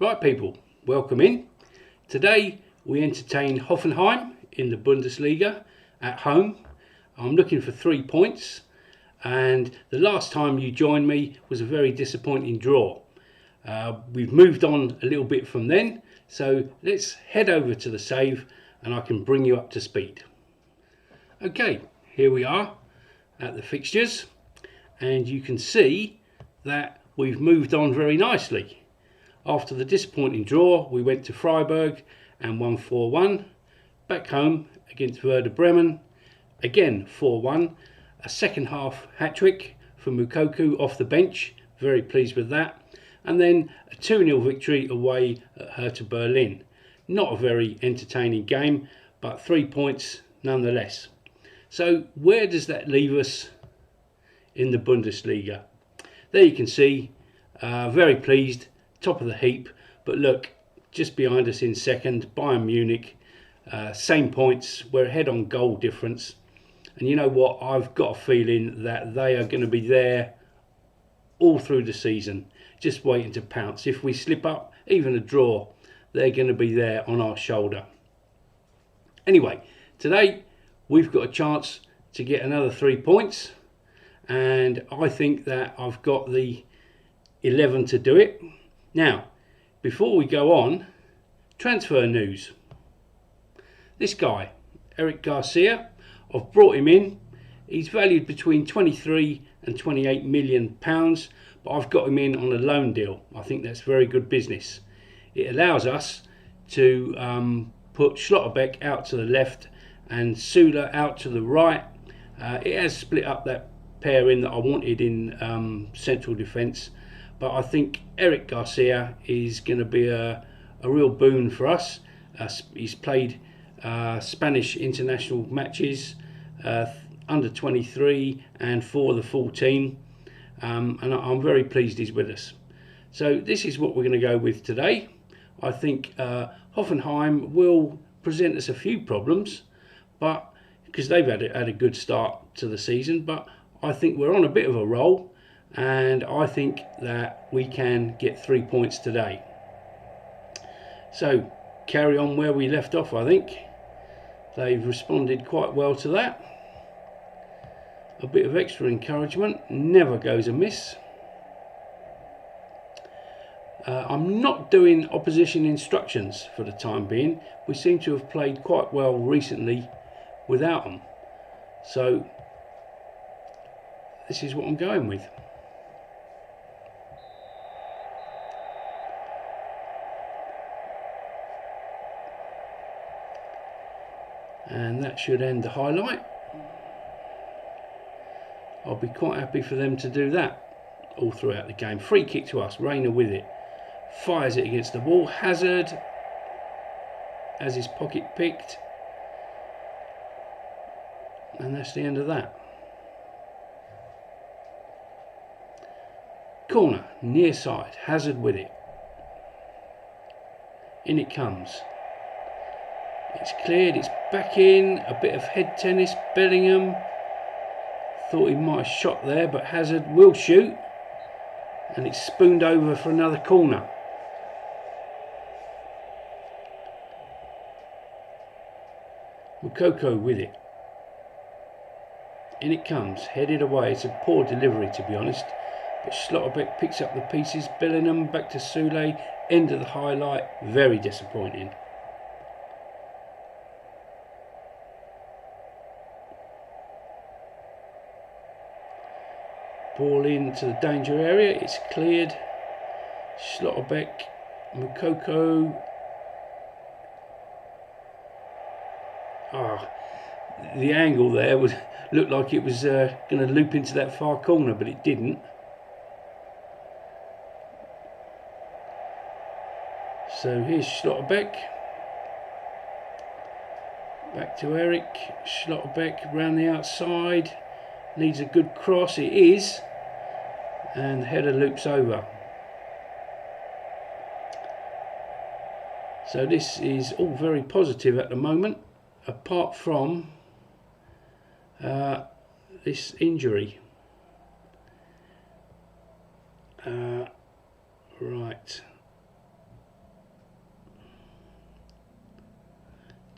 Right people, welcome in. Today we entertain Hoffenheim in the Bundesliga at home. I'm looking for 3 points, and the last time you joined me was a very disappointing draw. We've moved on a little bit from then, so let's head over to the save and I can bring you up to speed. Okay, here we are at the fixtures, and you can see that we've moved on very nicely. After the disappointing draw, we went to Freiburg and won 4-1. Back home against Werder Bremen, again 4-1. A second half hat-trick for Moukoko off the bench, very pleased with that. And then a 2-0 victory away at Hertha Berlin. Not a very entertaining game, but 3 points nonetheless. So where does that leave us in the Bundesliga? There you can see, very pleased. Top of the heap, but look, just behind us in second, Bayern Munich, same points. We're ahead on goal difference, and you know what, I've got a feeling that they are going to be there all through the season, just waiting to pounce. If we slip up, even a draw, they're going to be there on our shoulder. Anyway, today we've got a chance to get another 3 points, and I think that I've got the 11 to do it. Now, before we go on, transfer news. This guy, Eric Garcia, I've brought him in. He's valued between 23 and 28 million pounds, but I've got him in on a loan deal. I think that's very good business. It allows us to put Schlotterbeck out to the left and Sula out to the right. It has split up that pairing that I wanted in central defence. But I think Eric Garcia is going to be a real boon for us. He's played Spanish international matches, under 23 and for the full team. And I'm very pleased he's with us. So this is what we're going to go with today. I think Hoffenheim will present us a few problems, but because they've had a good start to the season. But I think we're on a bit of a roll. And I think that we can get 3 points today. So carry on where we left off. I think they've responded quite well to that. A bit of extra encouragement never goes amiss. I'm not doing opposition instructions for the time being. We seem to have played quite well recently without them. So this is what I'm going with. And that should end the highlight. I'll be quite happy for them to do that all throughout the game. Free kick to us, Reina with it. Fires it against the wall. Hazard has his pocket picked. And that's the end of that. Corner, near side. Hazard with it. In it comes. It's cleared, it's back in, a bit of head tennis. Bellingham thought he might have shot there, but Hazard will shoot, and it's spooned over for another corner. Moukoko with it. In it comes, headed away. It's a poor delivery, to be honest, but Schlotterbeck picks up the pieces. Bellingham back to Sule, end of the highlight. Very disappointing. Ball into the danger area, it's cleared. Schlotterbeck, Moukoko. The angle there looked like it was going to loop into that far corner, but it didn't. So here's Schlotterbeck. Back to Eric. Schlotterbeck round the outside. Needs a good cross, it is, and the header loops over. So this is all very positive at the moment, apart from this injury. Right.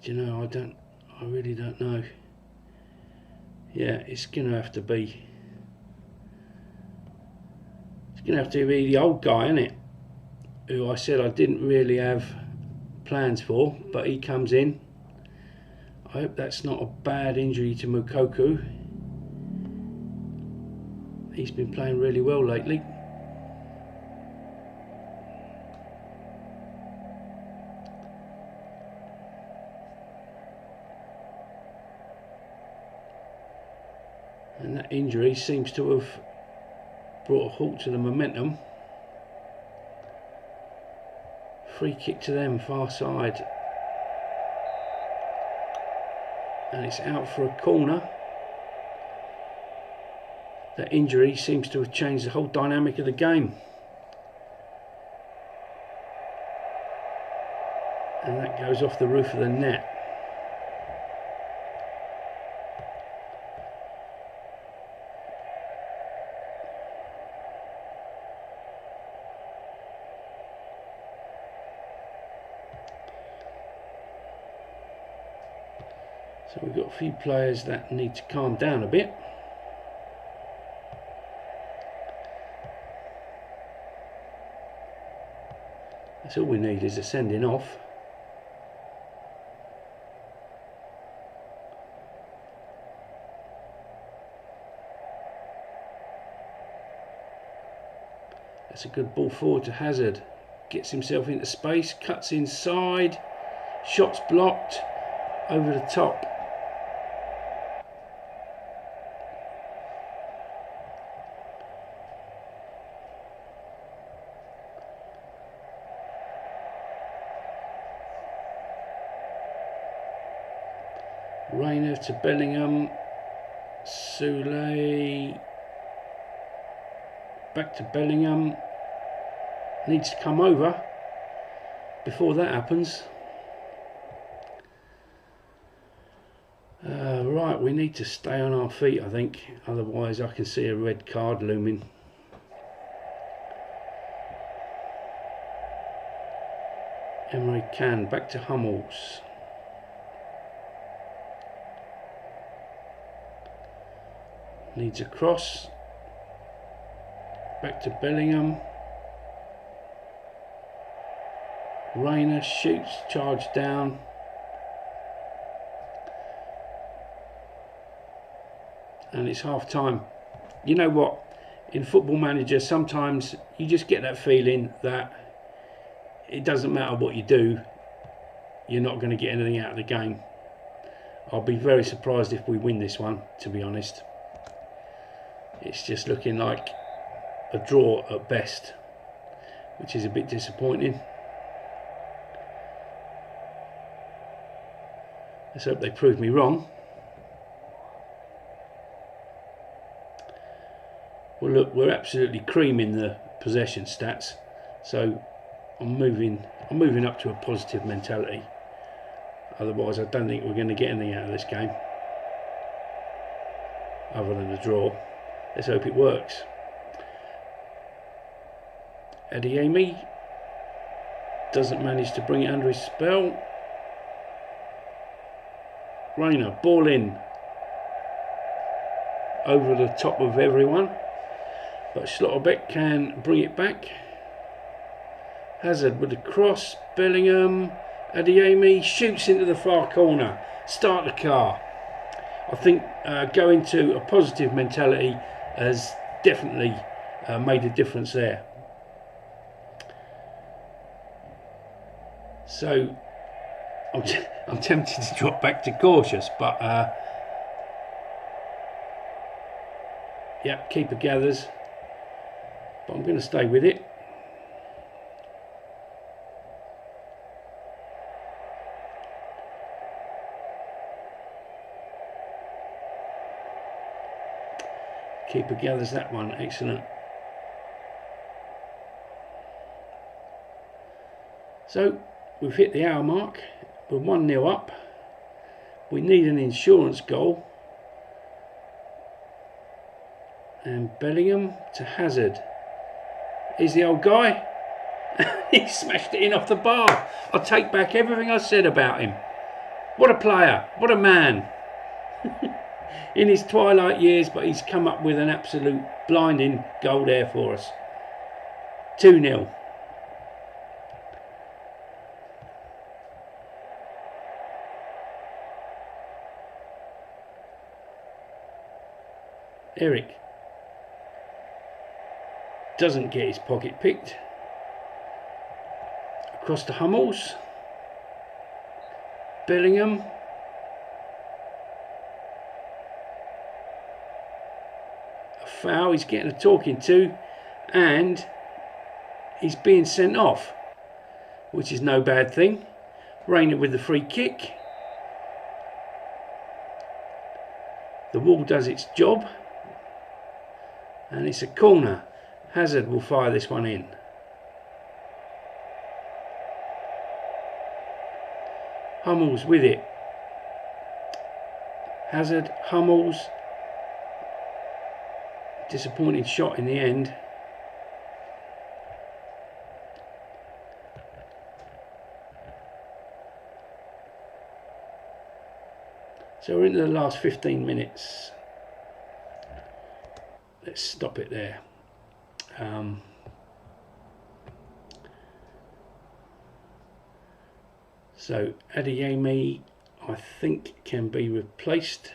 Do you know, I really don't know. Yeah, it's going to have to be the old guy, isn't it? Who I said I didn't really have plans for, but he comes in. I hope that's not a bad injury to Mukoku. He's been playing really well lately. And that injury seems to have brought a halt to the momentum. Free kick to them, far side. And it's out for a corner. That injury seems to have changed the whole dynamic of the game. And that goes off the roof of the net. So we've got a few players that need to calm down a bit. That's all we need is a sending off. That's a good ball forward to Hazard. Gets himself into space, cuts inside, shots blocked, over the top. Reina to Bellingham, Soulé, back to Bellingham, needs to come over before that happens. Right, we need to stay on our feet, I think, otherwise I can see a red card looming. Emre Can, back to Hummels. Needs a cross. Back to Bellingham. Reina shoots, charge down. And it's half time. You know what? In Football Manager, sometimes you just get that feeling that it doesn't matter what you do, you're not going to get anything out of the game. I'll be very surprised if we win this one, to be honest. It's just looking like a draw at best, which is a bit disappointing. Let's hope they prove me wrong. Well, look, we're absolutely creaming the possession stats, so I'm moving up to a positive mentality. Otherwise, I don't think we're going to get anything out of this game other than a draw. Let's hope it works. Adeyemi doesn't manage to bring it under his spell. Reina, ball in over the top of everyone, but Schlotterbeck can bring it back. Hazard with a cross, Bellingham, Adeyemi shoots into the far corner. Start the car. I think going to a positive mentality has definitely made a difference there. So I'm tempted to drop back to cautious, but yeah, keeper gathers, but I'm going to stay with it. Keeper gathers that one, excellent. So we've hit the hour mark, we're 1-0 up. We need an insurance goal. And Bellingham to Hazard. He's the old guy. He smashed it in off the bar. I'll take back everything I said about him. What a player, what a man. In his twilight years, but he's come up with an absolute blinding goal there for us. 2-0. Eric doesn't get his pocket picked. Across to Hummels. Bellingham. A foul, he's getting a talking to, and he's being sent off, which is no bad thing. Reina with the free kick. The wall does its job, and it's a corner. Hazard will fire this one in. Hummels with it. Hazard, Hummels. Disappointing shot in the end. So we're into the last 15 minutes. Let's stop it there. So Adeyemi, I think, can be replaced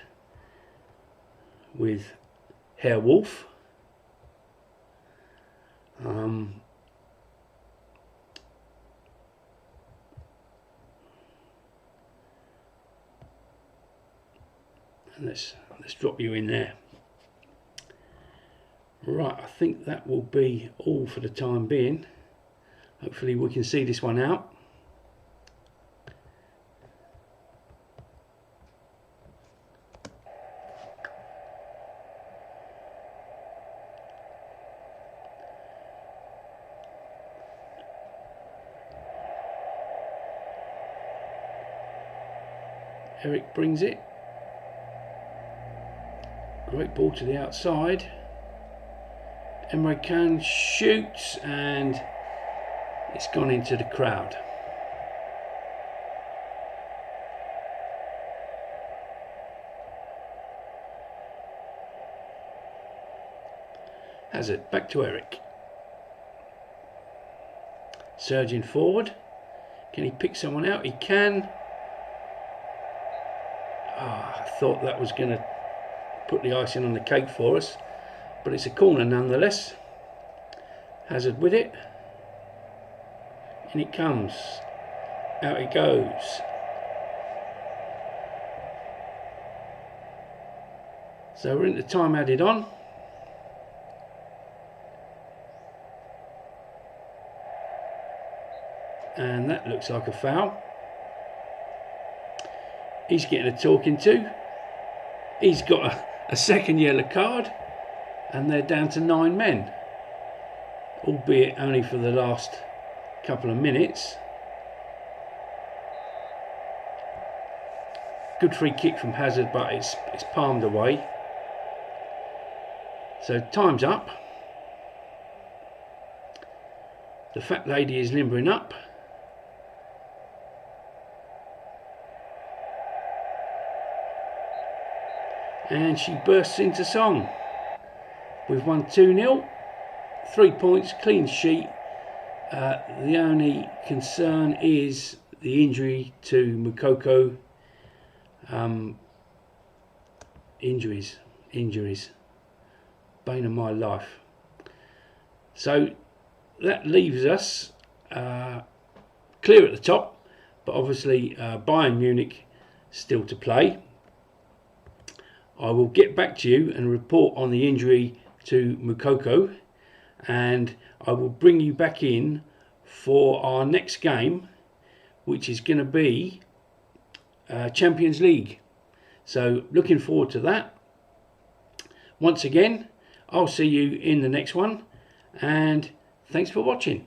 with Herr Wolf. And let's drop you in there. Right, I think that will be all for the time being. Hopefully we can see this one out. Eric brings it. Great ball to the outside. Emre Can shoots, and it's gone into the crowd. Hazard, back to Eric. Surging forward. Can he pick someone out? He can. I thought that was going to put the icing on the cake for us, but it's a corner nonetheless. Hazard with it. In it comes. Out it goes. So we're into time added on. And that looks like a foul. He's getting a talking to. He's got a second yellow card, and they're down to 9 men, albeit only for the last couple of minutes. Good free kick from Hazard, but it's palmed away. So time's up. The fat lady is limbering up. And she bursts into song. We've won 2-0, 3 points, clean sheet. The only concern is the injury to Moukoko. Injuries. Bane of my life. So that leaves us clear at the top, but obviously Bayern Munich still to play. I will get back to you and report on the injury to Moukoko, and I will bring you back in for our next game, which is going to be Champions League. So looking forward to that. Once again, I'll see you in the next one, and thanks for watching.